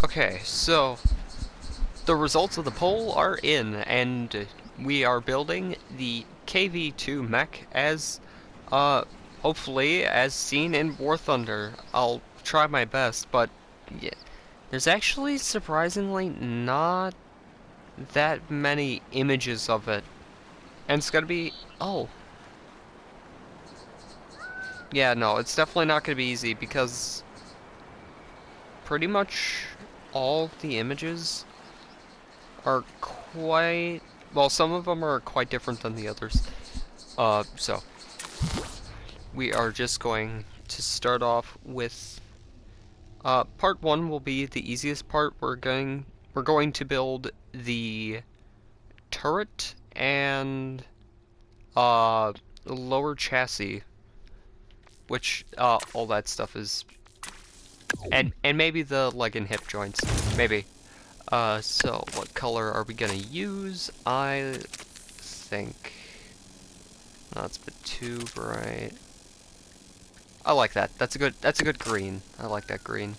Okay, so the results of the poll are in, and we are building the Kv-2 mech as, hopefully, as seen in War Thunder. I'll try my best, but yeah, there's actually surprisingly not that many images of it. And it's gonna be, oh, yeah, no, it's definitely not gonna be easy because pretty much all the images are quite, well, some of them are quite different than the others. So we are just going to start off with part one will be the easiest part. We're going to build the turret and lower chassis, which all that stuff is, and maybe the leg and hip joints, maybe. So what color are we gonna use? I think that's a bit too bright. I like that. That's a good green. I like that green.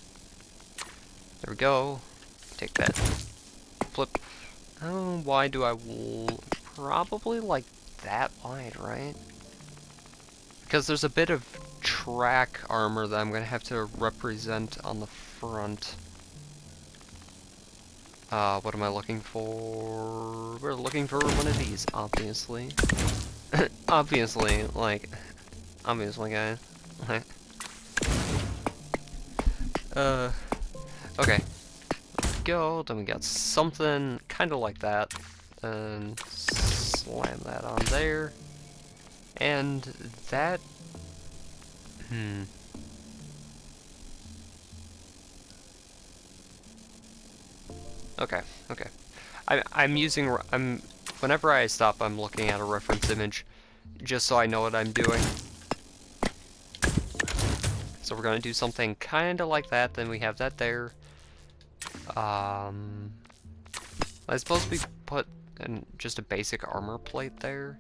There we go. Take that. Flip. Oh, why do I probably like that wide, right? Because there's a bit of track armor that I'm gonna have to represent on the front. What am I looking for? We're looking for one of these, obviously. Obviously, guys. Okay. Go, then we got something kind of like that, and slam that on there, and that, okay, okay, whenever I stop, I'm looking at a reference image, just so I know what I'm doing. So we're gonna do something kind of like that, then we have that there. I suppose we put just a basic armor plate there,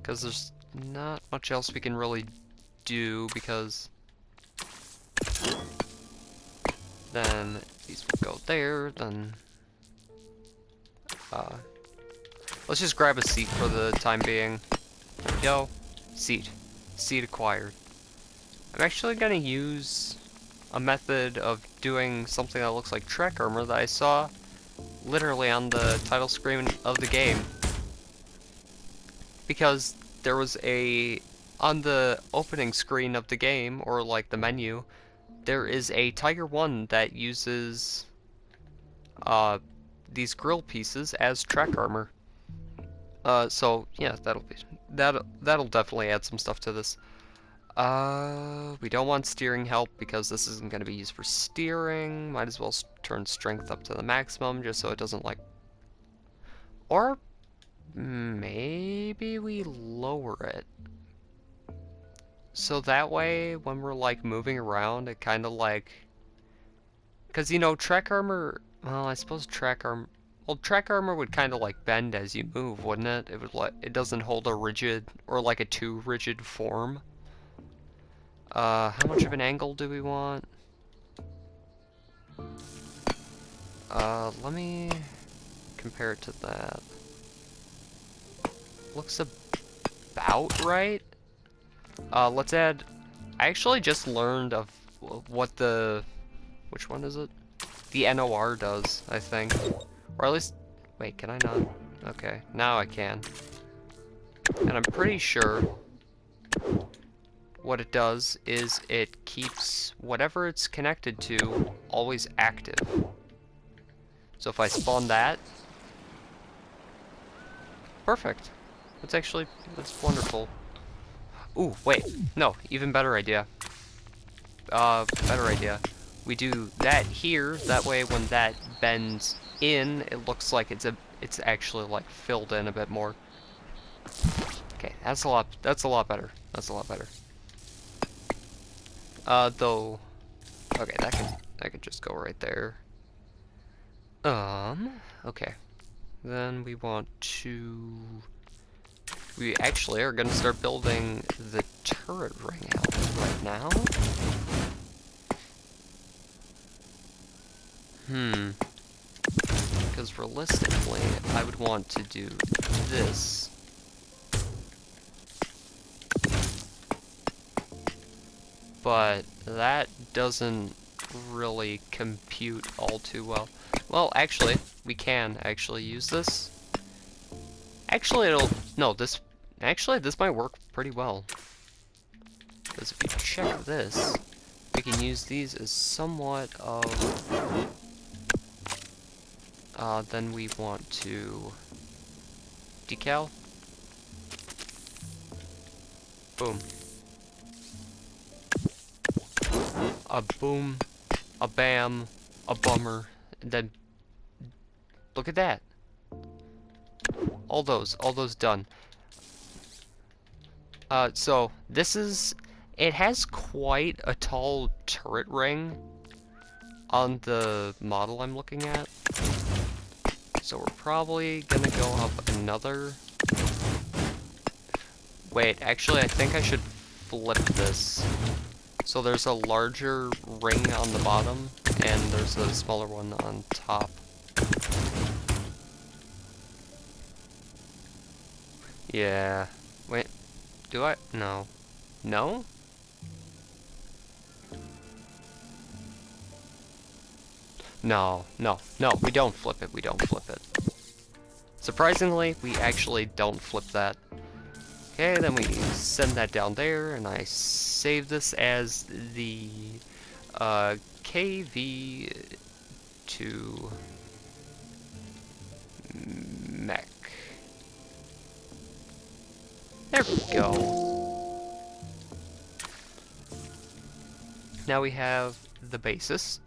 because there's not much else we can really do, because then these will go there, then let's just grab a seat for the time being. There we go. Seat acquired. I'm actually gonna use a method of doing something that looks like track armor that I saw literally on the title screen of the game, because there was on the opening screen of the game, or like the menu, there is a Tiger 1 that uses these grill pieces as track armor. So yeah, that'll definitely add some stuff to this. We don't want steering help because this isn't going to be used for steering. Might as well turn strength up to the maximum just so it doesn't like... Or maybe we lower it. So that way, when we're like moving around, it kind of like... Because, you know, track armor... Well, I suppose track armor... Well, track armor would kind of like bend as you move, wouldn't it? It would like... It doesn't hold a rigid, or like a too rigid form. How much of an angle do we want? Let me compare it to that. Looks about right. Let's add... I actually just learned of what the... Which one is it? The NOR does, I think. Or at least... Wait, can I not? Okay, now I can. And I'm pretty sure what it does is it keeps whatever it's connected to always active. So if I spawn that... Perfect. That's wonderful. Ooh, wait. No, even better idea. Better idea. We do that here, that way when that bends in, it looks like it's actually like filled in a bit more. Okay, that's a lot better. That's a lot better. Though, okay, that can just go right there. Okay. Then we want to... We actually are going to start building the turret ring out right now. Because realistically, I would want to do this. But that doesn't really compute all too well. Well, actually, we can actually use this. Actually, this might work pretty well. Because if you check this, we can use these as somewhat of... then we want to... decal. Boom. A boom, a bam, a bummer, and then... look at that. All those done. So, this is... it has quite a tall turret ring on the model I'm looking at. So we're probably gonna go up another... wait, actually I think I should flip this. So there's a larger ring on the bottom, and there's a smaller one on top. Yeah. Wait. Do I? No. No? No, we don't flip it, Surprisingly, we actually don't flip that. Okay, then we send that down there, and I save this as the Kv-2 Mech. There we go. Now we have the basis.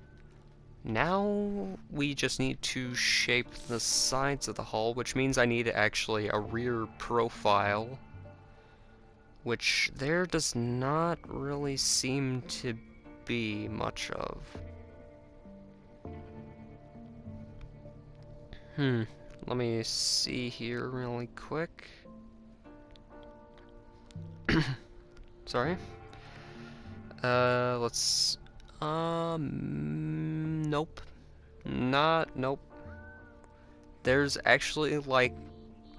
Now we just need to shape the sides of the hull, which means I need actually a rear profile, which there does not really seem to be much of. Let me see here really quick. Sorry. Let's... nope. Nope. There's actually, like,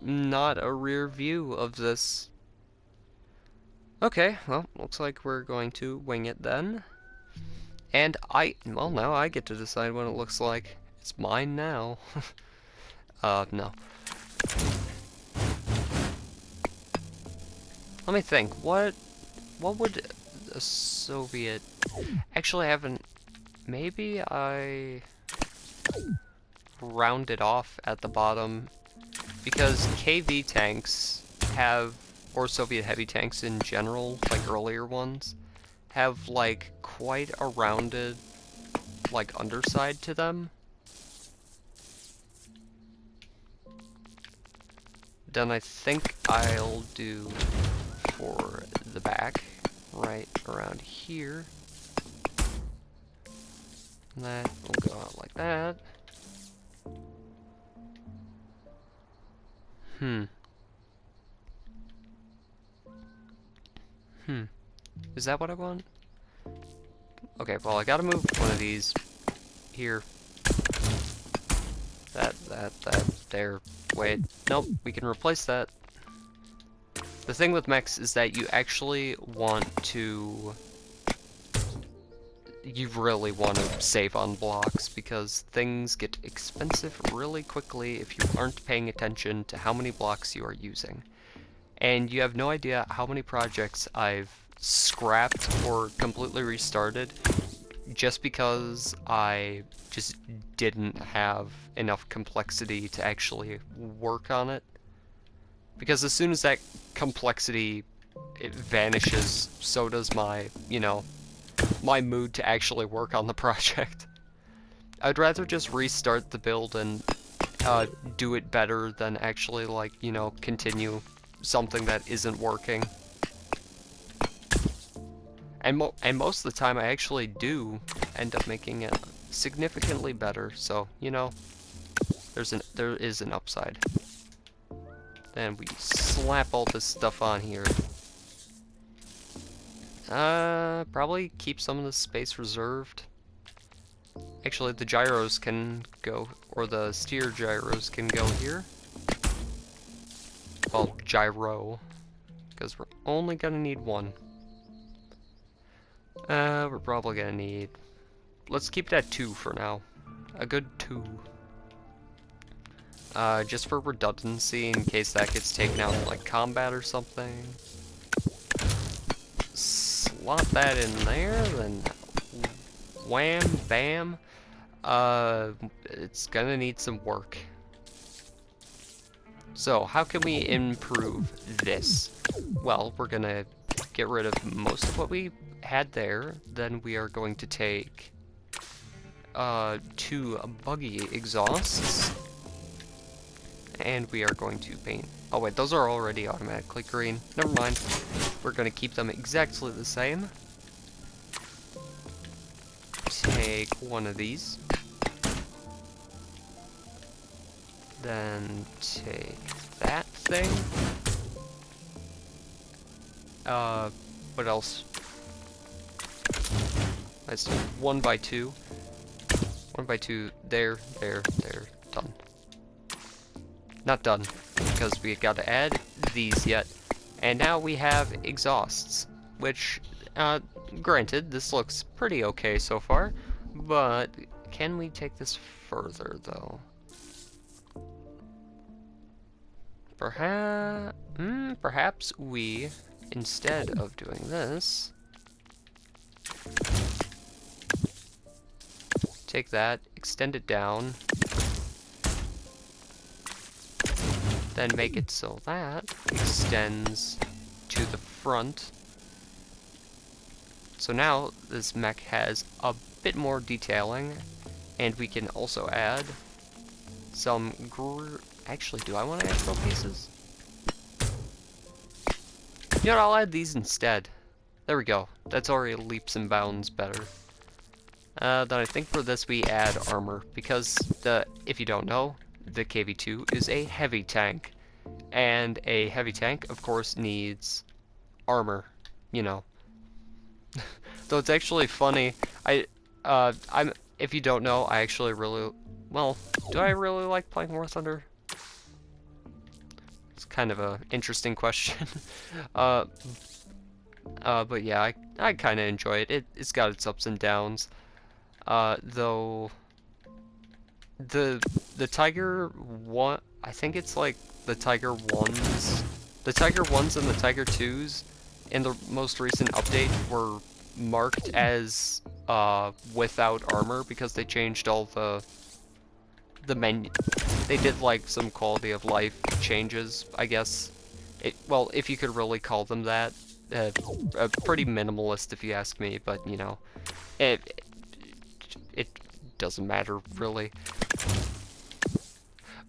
not a rear view of this. Okay, well, looks like we're going to wing it then. And well, now I get to decide what it looks like. It's mine now. No. Let me think, what would a Soviet... Actually, I haven't... maybe I round it off at the bottom, because KV tanks have, or Soviet heavy tanks in general, like earlier ones, have like quite a rounded like underside to them. Then I think I'll do for the back, right around here. That will go out like that. Is that what I want? Okay, well I gotta move one of these here. That, there. Wait, nope, we can replace that. The thing with mechs is that you actually want to... you really want to save on blocks, because things get expensive really quickly if you aren't paying attention to how many blocks you are using. And you have no idea how many projects I've scrapped or completely restarted just because I just didn't have enough complexity to actually work on it. Because as soon as that complexity vanishes, so does my, my mood to actually work on the project. I'd rather just restart the build and do it better than actually, like, continue something that isn't working. And most of the time I actually do end up making it significantly better, so, there is an upside. Then we slap all this stuff on here. Probably keep some of the space reserved. Actually, the gyros can go, or the steer gyros can go here. Well, gyro, because we're only gonna need one. We're probably gonna need... Let's keep it at 2 for now. A good 2. Just for redundancy, in case that gets taken out in, like, combat or something. Slot that in there, then wham, bam. It's gonna need some work. So, how can we improve this? Well, we're gonna get rid of most of what we had there. Then we are going to take 2 buggy exhausts. And we are going to paint... Oh wait, those are already automatically green. Never mind. We're gonna keep them exactly the same. Take one of these. Then take that thing. What else? Let's do 1 by 2. 1 by 2, there, done. Not done, because we gotta add these yet. And now we have exhausts, which, granted, this looks pretty okay so far, but can we take this further, though? Perhaps we, instead of doing this, take that, extend it down, then make it so that extends to the front. So now this mech has a bit more detailing, and we can also add some Actually, do I want to add drill pieces? You know what, I'll add these instead. There we go. That's already leaps and bounds better. Then I think for this we add armor, because if you don't know, the Kv-2 is a heavy tank. And a heavy tank, of course, needs armor, you know. Though it's actually funny, if you don't know, I actually really, well, do I really like playing War Thunder? It's kind of a interesting question. But yeah, I kind of enjoy it. It's got its ups and downs. Though the Tiger 1, I think it's like the Tiger 1s. The Tiger 1s and the Tiger 2s in the most recent update were marked as without armor because they changed all the menu. They did like some quality of life changes, I guess. Well, if you could really call them that. Pretty minimalist if you ask me, but you know, it doesn't matter really.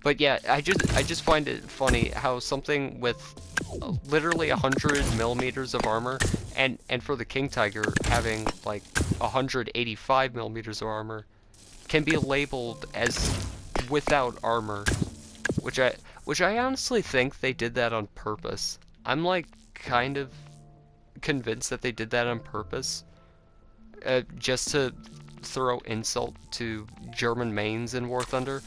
But yeah, I just find it funny how something with literally 100 millimeters of armor, and for the King Tiger having like 185 millimeters of armor, can be labeled as without armor, which I honestly think they did that on purpose. I'm like kind of convinced that they did that on purpose, just to throw insult to German mains in War Thunder.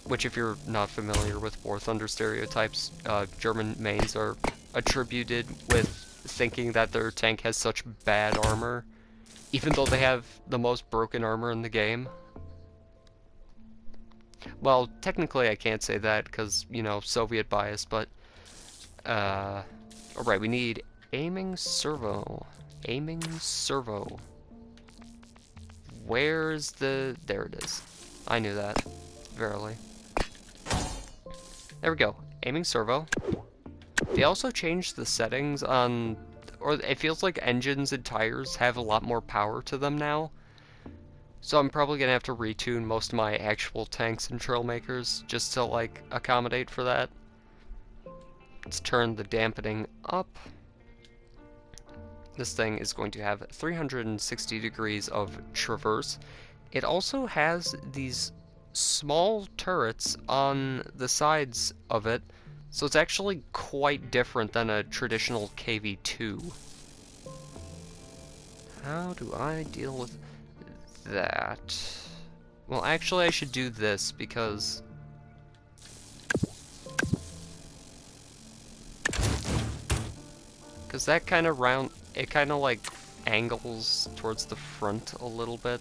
Which, if you're not familiar with War Thunder stereotypes, German mains are attributed with thinking that their tank has such bad armor, even though they have the most broken armor in the game. Well, technically I can't say that because, you know, Soviet bias, but, alright, we need aiming servo. Aiming servo. Where's the... There it is. I knew that. Verily. There we go. Aiming servo. They also changed the settings on... Or it feels like engines and tires have a lot more power to them now. So I'm probably going to have to retune most of my actual tanks and Trailmakers just to, like, accommodate for that. Let's turn the dampening up. This thing is going to have 360 degrees of traverse. It also has these small turrets on the sides of it, so it's actually quite different than a traditional Kv-2. How do I deal with that. Well, actually, I should do this because... Because that kind of it kind of like angles towards the front a little bit.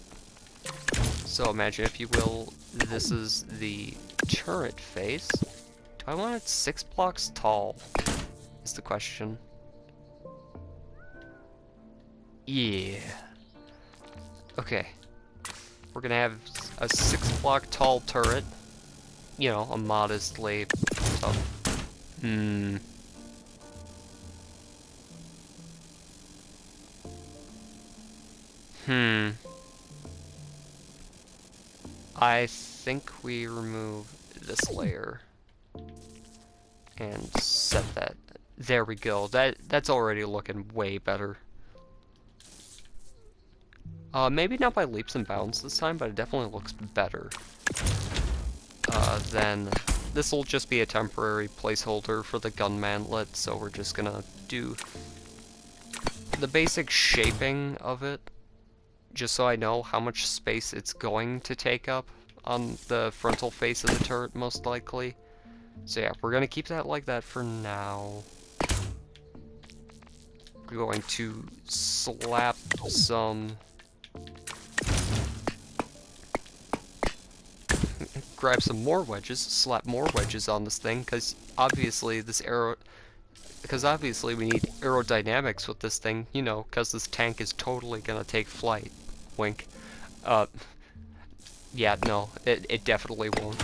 So imagine, if you will, this is the turret face. Do I want it 6 blocks tall? Is the question. Yeah. Okay. We're gonna have a 6 block tall turret. You know, a modestly tough. I think we remove this layer and set that. There we go. That's already looking way better. Maybe not by leaps and bounds this time, but it definitely looks better. Then this will just be a temporary placeholder for the gun mantlet, so we're just gonna do the basic shaping of it, just so I know how much space it's going to take up on the frontal face of the turret, most likely. So yeah, we're gonna keep that like that for now. We're going to slap some... grab some more wedges, slap more wedges on this thing, because obviously we need aerodynamics with this thing, you know, because this tank is totally gonna take flight. Wink. Yeah, no, it definitely won't.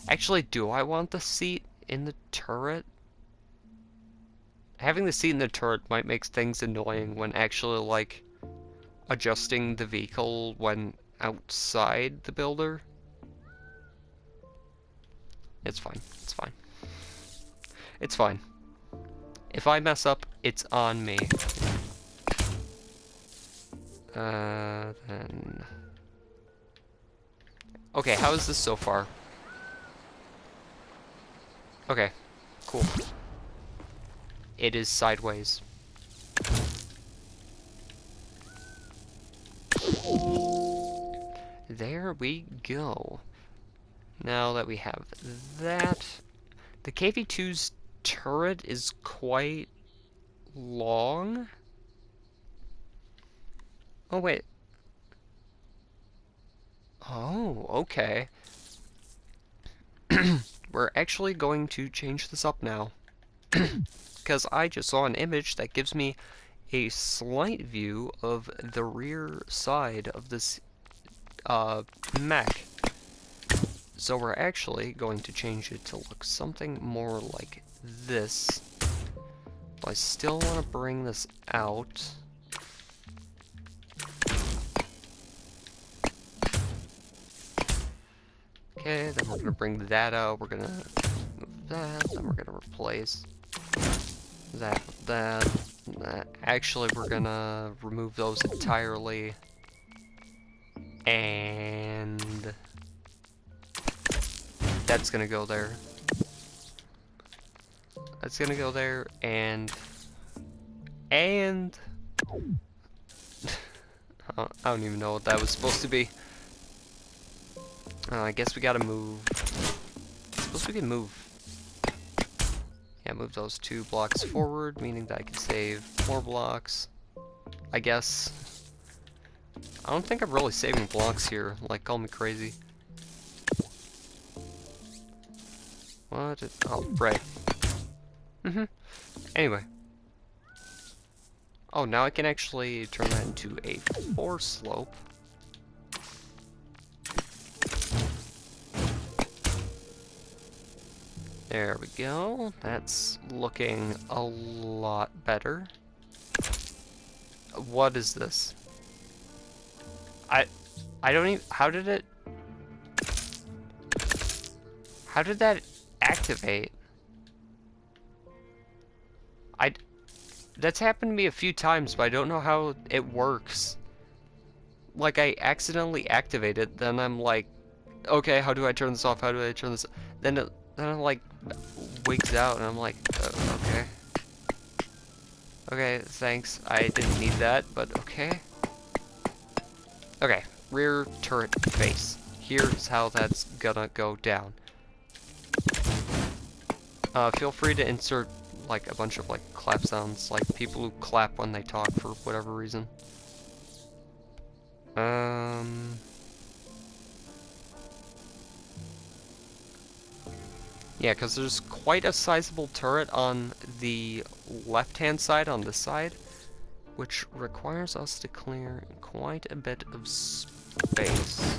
Actually, do I want the seat in the turret? Having the seat in the turret might make things annoying when actually, like, adjusting the vehicle when outside the builder. It's fine. It's fine. It's fine. If I mess up, it's on me. Then... Okay, how is this so far? Okay, cool. It is sideways. There we go. Now that we have that, the Kv-2's turret is quite long. Oh, wait. Oh, okay. We're actually going to change this up now. Because I just saw an image that gives me a slight view of the rear side of this mech. So we're actually going to change it to look something more like this. But I still want to bring this out. Okay, then we're going to bring that out. We're going to move that. Then we're going to replace that with that. Actually, we're going to remove those entirely. And... that's gonna go there. That's gonna go there, and... I don't even know what that was supposed to be. I guess we gotta move... I suppose we can move... Yeah, move those 2 blocks forward, meaning that I can save 4 blocks. I guess. I don't think I'm really saving blocks here, like, call me crazy. What? Oh, right. Anyway. Oh, now I can actually turn that into a 4 slope. There we go. That's looking a lot better. What is this? I don't even... How did that activate? That's happened to me a few times, but I don't know how it works. Like, I accidentally activate it, then I'm like, okay, how do I turn this off? How do I turn this? Then it like wigs out, and I'm like, okay. Okay, thanks. I didn't need that, but okay. Okay, rear turret face. Here's how that's gonna go down. Feel free to insert like a bunch of like clap sounds, like people who clap when they talk for whatever reason. Yeah, because there's quite a sizable turret on the left-hand side, on this side, which requires us to clear quite a bit of space.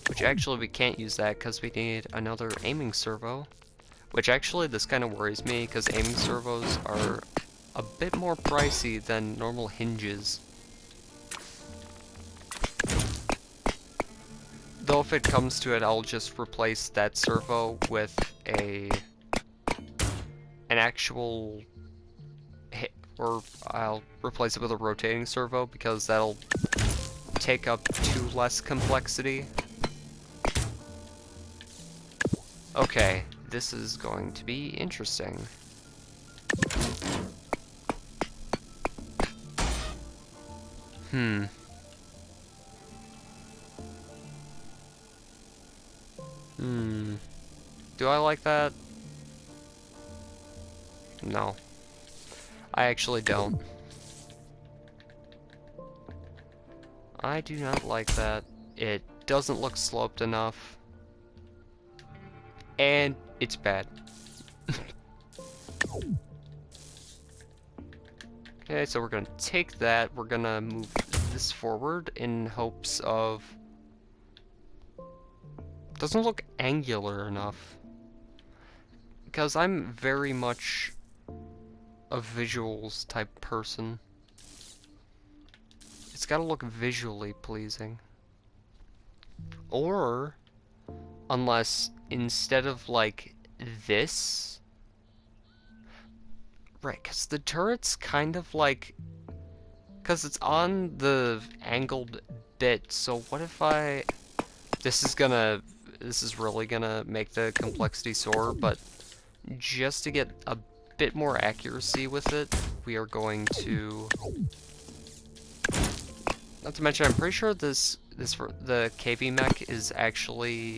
Which actually we can't use that because we need another aiming servo. Which actually this kind of worries me because aiming servos are a bit more pricey than normal hinges. Though if it comes to it, I'll just replace that servo with an actual hit, or I'll replace it with a rotating servo because that'll take up 2 less complexity. Okay, this is going to be interesting. Do I like that? No. I actually don't. I do not like that. It doesn't look sloped enough. And it's bad. Okay, so we're gonna take that, we're gonna move this forward in hopes of... Doesn't look angular enough. Because I'm very much a visuals type person. It's gotta look visually pleasing. Or, unless instead of like this... Right, because the turret's kind of like... Because it's on the angled bit, so what if I... This is really gonna make the complexity soar, but just to get a bit more accuracy with it, we are going to... Not to mention, I'm pretty sure the KV mech is actually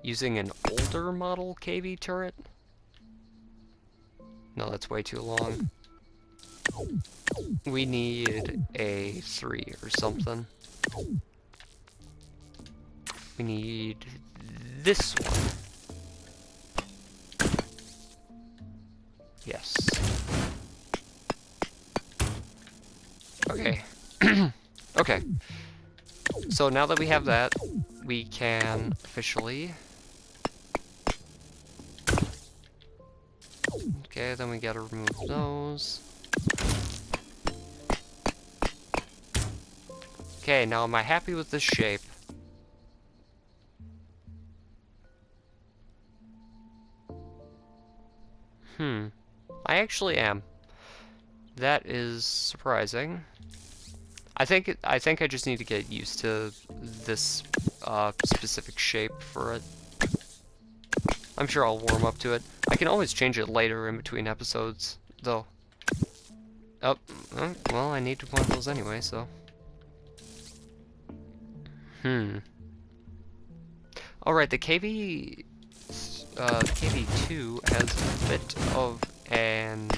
using an older model KV turret. No, that's way too long. We need a 3 or something. We need this one. Yes. Okay. Okay. So now that we have that, we can officially... Okay, then we gotta remove those. Okay, now am I happy with this shape? I actually am. That is surprising. I think I just need to get used to this specific shape for it. I'm sure I'll warm up to it. I can always change it later in between episodes, though. Oh, well, I need one of those anyway, so. Alright, the Kv-2 has a bit of an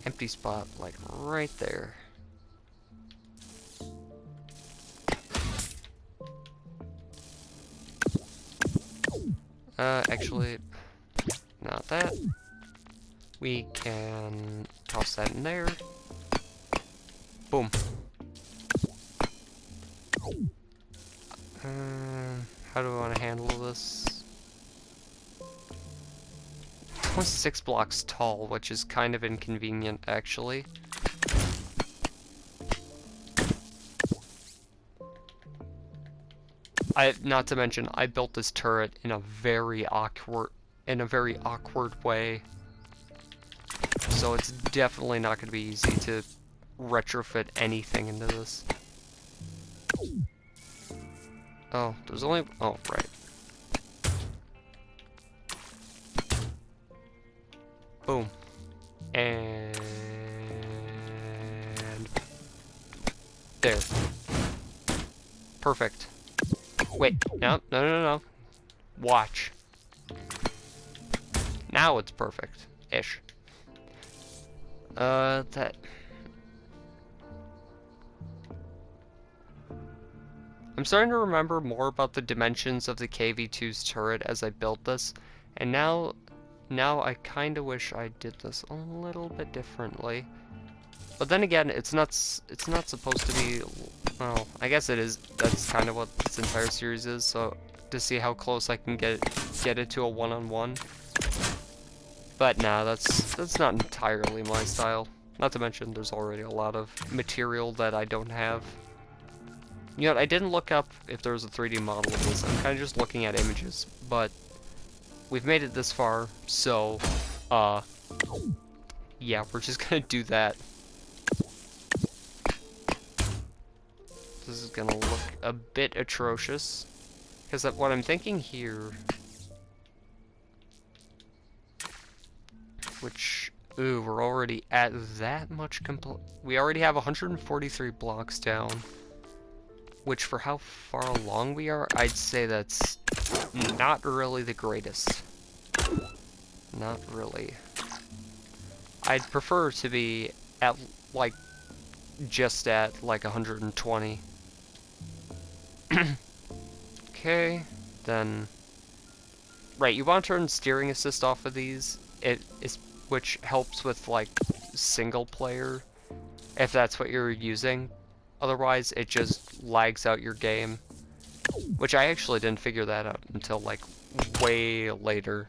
empty spot, like right there. Actually, not that. We can toss that in there. Boom. How do I want to handle this? It's only 6 blocks tall, which is kind of inconvenient, actually. Not to mention, I built this turret in a very awkward way. So it's definitely not going to be easy to retrofit anything into this. Oh, there's only... Oh, right. Boom. And... There. Perfect. Wait, no. Watch. Now it's perfect-ish. That... I'm starting to remember more about the dimensions of the Kv-2's turret as I built this, and now I kinda wish I did this a little bit differently. But then again, it's not supposed to be, well, I guess it is. That's kind of what this entire series is, so to see how close I can get it to a one-on-one. But nah, that's not entirely my style. Not to mention there's already a lot of material that I don't have. You know what, I didn't look up if there was a 3D model of this. I'm kind of just looking at images, but we've made it this far, so yeah, we're just gonna do that. This is gonna look a bit atrocious, because what I'm thinking here, which, ooh, we're already at that much we already have 143 blocks down, which for how far along we are, I'd say that's not really the greatest. Not really. I'd prefer to be at, like, just at, like, 120. Okay, then... Right, you want to turn steering assist off of these, which helps with, like, single player, if that's what you're using. Otherwise, it just lags out your game. Which I actually didn't figure that out until, like, way later.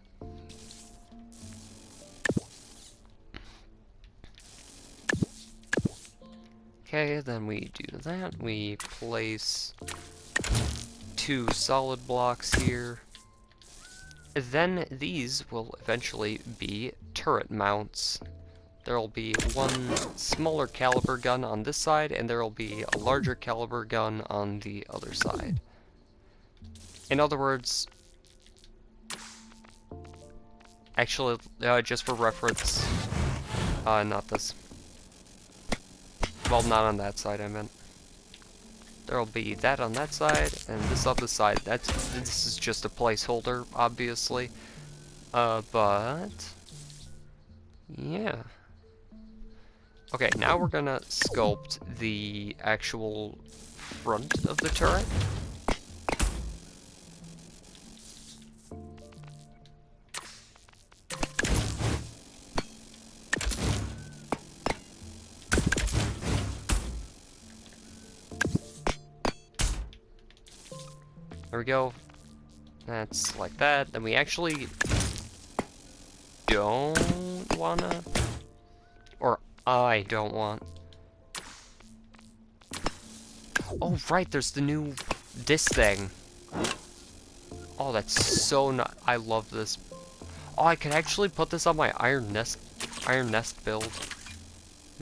Okay, then we do that. We place 2 solid blocks here. Then these will eventually be turret mounts. There will be one smaller caliber gun on this side, and there will be a larger caliber gun on the other side. In other words, actually, just for reference, not this. Well, not on that side, I meant. There'll be that on that side, and this other side. This is just a placeholder, obviously. But yeah. Okay, now we're gonna sculpt the actual front of the turret. There we go. That's like that. Then we actually don't wanna, or I don't want. Oh, right, there's the new this thing. Oh, that's so not. I love this. Oh, I could actually put this on my Iron Nest build.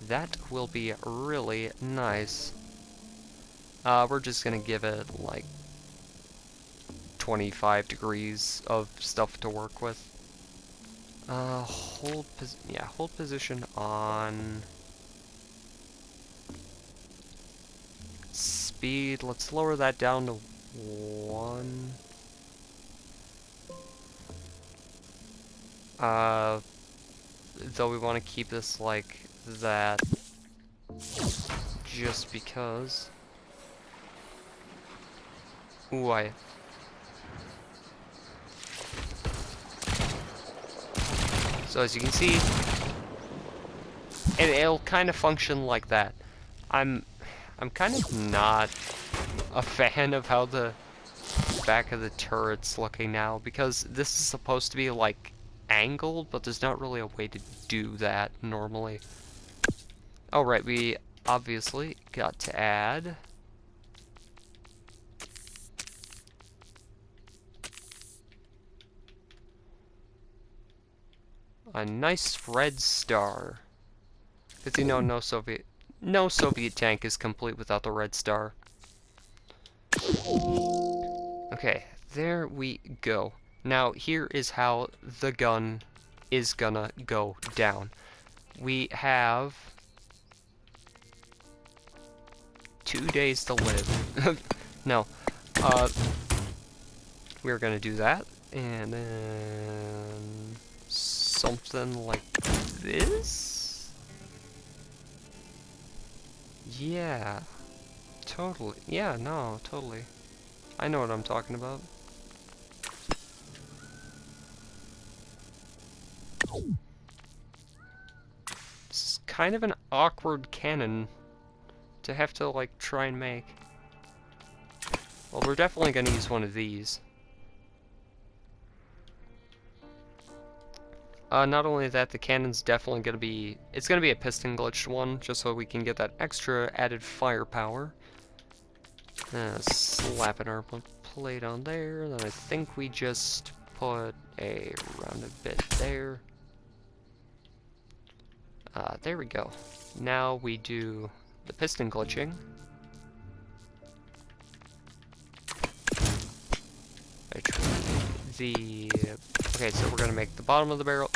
That will be really nice. We're just gonna give it like 25 degrees of stuff to work with. Hold position on speed. Let's lower that down to 1. Though we want to keep this like that, just because. Ooh, So as you can see, it'll kind of function like that. I'm kind of not a fan of how the back of the turret's looking now, because this is supposed to be like angled, but there's not really a way to do that normally. Oh right, we obviously got to add a nice red star. Because you know, no Soviet tank is complete without the red star. Okay, there we go. Now here is how the gun is gonna go down. We have 2 days to live. No. We're gonna do that. And then something like this? Yeah. Totally. Yeah, no, totally. I know what I'm talking about. It's kind of an awkward cannon to have to, like, try and make. Well, we're definitely gonna use one of these. Not only that, the cannon's definitely gonna be... It's gonna be a piston glitched one, just so we can get that extra added firepower. Slap an armor plate on there, then I think we just put a rounded bit there. There we go. Now we do the piston glitching. Okay, so we're gonna make the bottom of the barrel.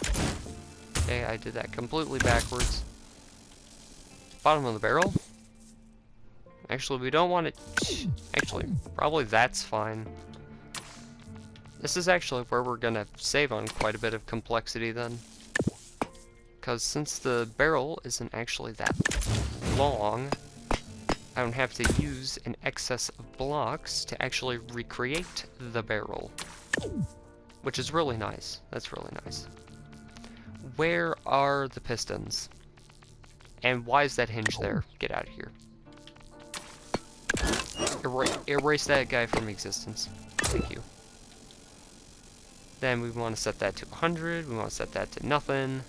Okay, I did that completely backwards. Bottom of the barrel. Actually, we don't want it... Actually, probably that's fine. This is actually where we're gonna save on quite a bit of complexity then. Because since the barrel isn't actually that long, I don't have to use an excess of blocks to actually recreate the barrel. Which is really nice. That's really nice. Where are the pistons? And why is that hinge there? Get out of here. Erase that guy from existence. Thank you. Then we want to set that to 100. We want to set that to nothing.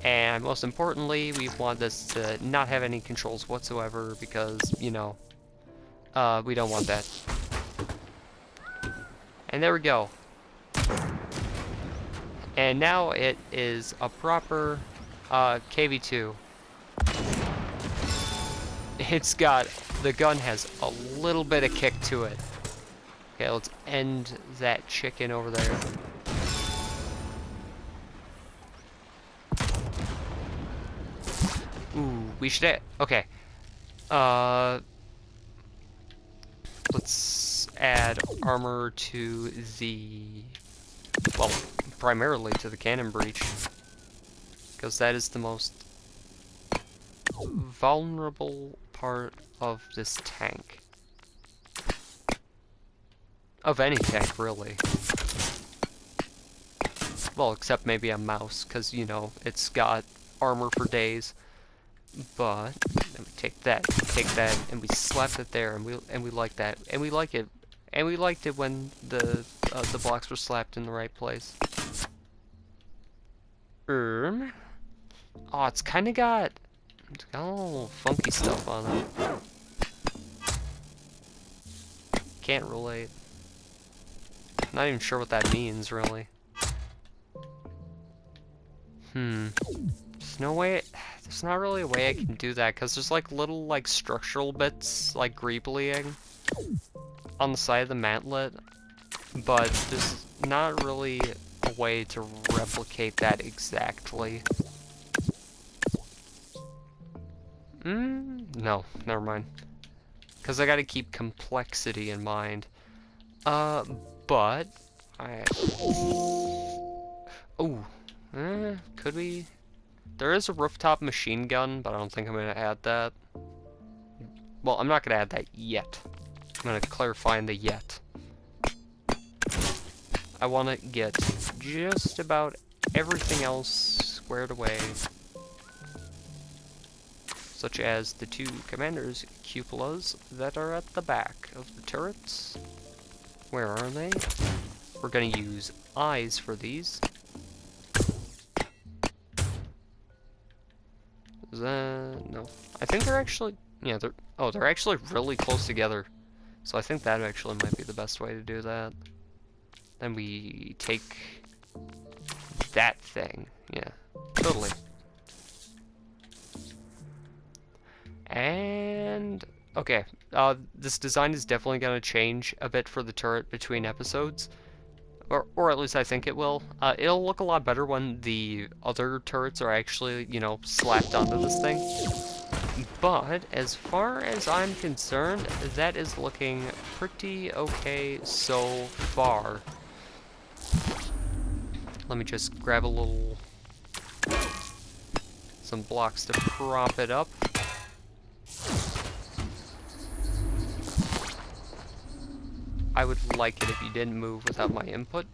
And most importantly, we want this to not have any controls whatsoever because, you know, we don't want that. And there we go. And now it is a proper Kv-2. It's got, the gun has a little bit of kick to it. Okay, let's end that chicken over there. Ooh, we should, okay. Let's add armor to the, well, primarily to the cannon breech, because that is the most vulnerable part of this tank. Of any tank, really. Well, except maybe a mouse, because, you know, it's got armor for days. But then we take that, and we slapped it there, and we like that, and we like it, and we liked it when the blocks were slapped in the right place. Oh, it's got a little funky stuff on it. Can't relate. Not even sure what that means, really. There's no way, there's not really a way I can do that, because there's like little like structural bits, like greeblying on the side of the mantlet, but there's not really a way to replicate that exactly. No, never mind. Because I gotta keep complexity in mind. But could we? There is a rooftop machine gun, but I don't think I'm gonna add that. Well, I'm not gonna add that yet. I'm gonna clarify in the yet. I wanna get just about everything else squared away. Such as the two commanders' cupolas that are at the back of the turrets. Where are they? We're gonna use eyes for these. No. I think they're actually, yeah, they're actually really close together. So I think that actually might be the best way to do that. Then we take that thing. Yeah, totally. And okay, this design is definitely going to change a bit for the turret between episodes, or at least I think it will. It'll look a lot better when the other turrets are actually, you know, slapped onto this thing. But as far as I'm concerned, that is looking pretty okay so far. Let me just grab some blocks to prop it up. I would like it if you didn't move without my input.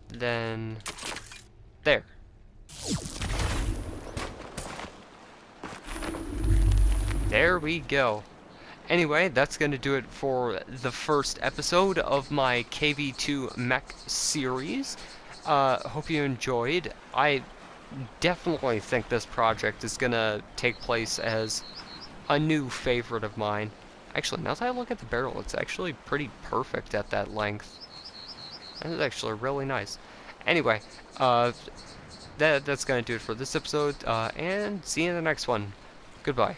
Then, there. There we go. Anyway, that's going to do it for the first episode of my Kv-2 Mech series. Hope you enjoyed. I definitely think this project is going to take place as a new favorite of mine. Actually, now that I look at the barrel, it's actually pretty perfect at that length. That is actually really nice. Anyway, that's going to do it for this episode, and see you in the next one. Goodbye.